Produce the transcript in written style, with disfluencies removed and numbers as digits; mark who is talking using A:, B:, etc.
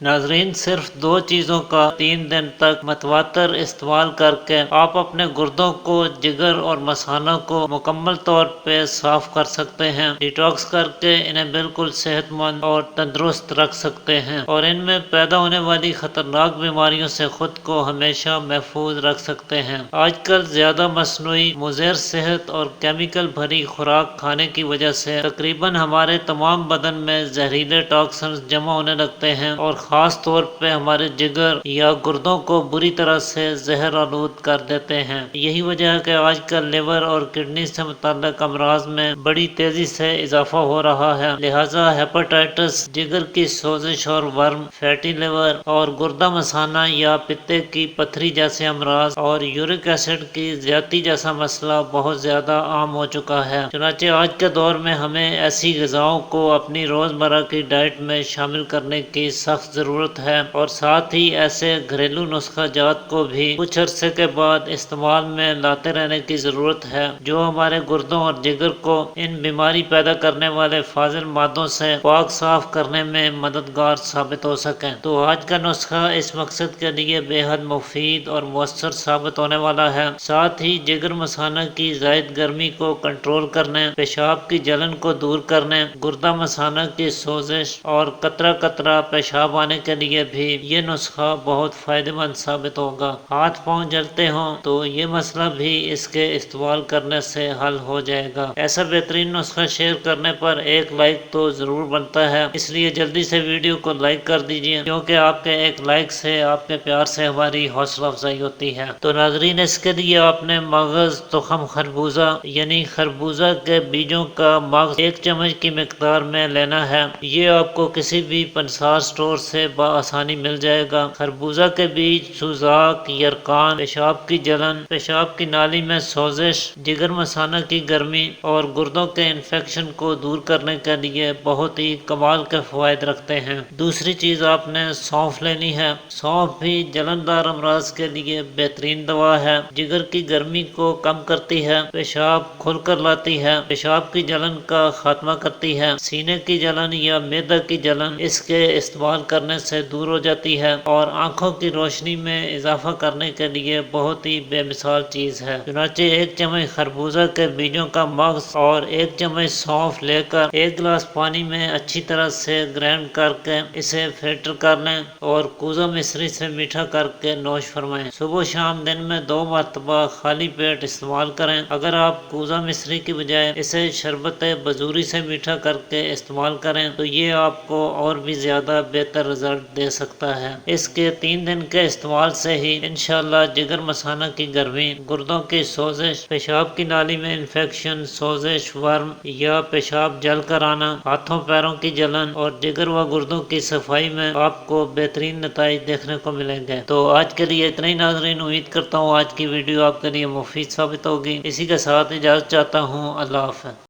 A: ناظرین، صرف دو چیزوں کا 3 دن تک متواتر استعمال کر کے آپ اپنے گردوں کو، جگر اور مثانہ کو مکمل طور پہ صاف کر سکتے ہیں، ڈیٹاکس کر کے انہیں بالکل صحت مند اور تندرست رکھ سکتے ہیں، اور ان میں پیدا ہونے والی خطرناک بیماریوں سے خود کو ہمیشہ محفوظ رکھ سکتے ہیں۔ آج کل زیادہ مصنوعی، مضر صحت اور کیمیکل بھری خوراک کھانے کی وجہ سے تقریباً ہمارے تمام بدن میں زہریلے ٹاکسنز جمع ہونے لگتے ہیں اور خاص طور پہ ہمارے جگر یا گردوں کو بری طرح سے زہر آلود کر دیتے ہیں۔ یہی وجہ ہے کہ آج کل لیور اور کڈنی سے متعلق امراض میں بڑی تیزی سے اضافہ ہو رہا ہے، لہٰذا ہیپاٹائٹس، جگر کی سوزش اور ورم، فیٹی لیور اور گردہ مثانہ یا پتے کی پتھری جیسے امراض اور یورک ایسڈ کی زیادتی جیسا مسئلہ بہت زیادہ عام ہو چکا ہے۔ چنانچہ آج کے دور میں ہمیں ایسی غذاؤں کو اپنی روزمرہ کی ڈائٹ میں شامل کرنے کی سخت ضرورت ہے، اور ساتھ ہی ایسے گھریلو نسخہ جات کو بھی کچھ عرصے کے بعد استعمال میں لاتے رہنے کی ضرورت ہے، جو ہمارے گردوں اور جگر کو ان بیماری پیدا کرنے والے فاضل مادوں سے پاک صاف کرنے میں مددگار ثابت ہو سکیں۔ تو آج کا نسخہ اس مقصد کے لیے بے حد مفید اور مؤثر ثابت ہونے والا ہے۔ ساتھ ہی جگر مثانہ کی زائد گرمی کو کنٹرول کرنے، پیشاب کی جلن کو دور کرنے، گردہ مثانہ کی سوزش اور قطرہ قطرہ پیشاب آنے کے لیے بھی یہ نسخہ بہت فائدہ مند ثابت ہوگا۔ ہاتھ پاؤں جلتے ہوں تو یہ مسئلہ بھی اس کے استعمال کرنے سے حل ہو جائے گا۔ ایسا بہترین نسخہ شیئر کرنے پر ایک لائک تو ضرور بنتا ہے، اس لیے جلدی سے ویڈیو کو لائک کر دیجئے، کیونکہ آپ کے ایک لائک سے، آپ کے پیار سے ہماری حوصلہ افزائی ہوتی ہے۔ تو ناظرین، اس کے لیے آپ نے مغز تخم خربوزہ یعنی خربوزہ کے بیجوں کا مغز 1 چمچ کی مقدار میں لینا ہے۔ یہ آپ کو کسی بھی پنسار سٹور سے بآسانی مل جائے گا۔ خربوزہ کے بیج سوزاک، یرقان، پیشاب کی جلن، پیشاب کی نالی میں سوزش، جگر مثانہ کی گرمی اور گردوں کے انفیکشن کو دور کرنے کے لیے بہت ہی کمال کے فوائد رکھتے ہیں۔ دوسری چیز، آپ نے سونف لینی ہے۔ سونف بھی جلندار امراض کے لیے بہترین دوا ہے، جگر کی گرمی کو کم کرتی ہے، پیشاب کھل کر لاتی ہے، پیشاب کی جلن کا خاتمہ کرتی ہے، سینے کی جلن یا معدہ کی جلن اس کے استعمال کرنے سے دور ہو جاتی ہے، اور آنکھوں کی روشنی میں اضافہ کرنے کے لیے بہت ہی بے مثال چیز ہے۔ چنانچہ 1 چمچ خربوزہ کے بیجوں کا مغز اور 1 چمچ سونف لے کر 1 گلاس پانی میں اچھی طرح سے گرائنڈ کر کے اسے فلٹر کر لیں اور کوزہ مصری سے میٹھا کر کے نوش فرمائیں۔ صبح و شام دن میں 2 مرتبہ خالی پیٹ استعمال کریں۔ اگر آپ کوزہ مصری کی بجائے اسے شربت بزوری سے میٹھا کر کے استعمال کریں تو یہ آپ کو اور بھی زیادہ بہتر رزلٹ دے سکتا ہے۔ اس کے 3 دن کے استعمال سے ہی انشاءاللہ جگر مثانہ کی گرمی، گردوں کی سوزش، پیشاب کی نالی میں انفیکشن، سوزش، ورم یا پیشاب جل کر آنا، ہاتھوں پیروں کی جلن اور جگر و گردوں کی صفائی میں آپ کو بہترین نتائج دیکھنے کو ملیں گے۔ تو آج کے لیے اتنا ہی ناظرین، امید کرتا ہوں آج کی ویڈیو آپ کے لیے مفید ثابت ہوگی۔ اسی کے ساتھ اجازت چاہتا ہوں، اللہ حافظ۔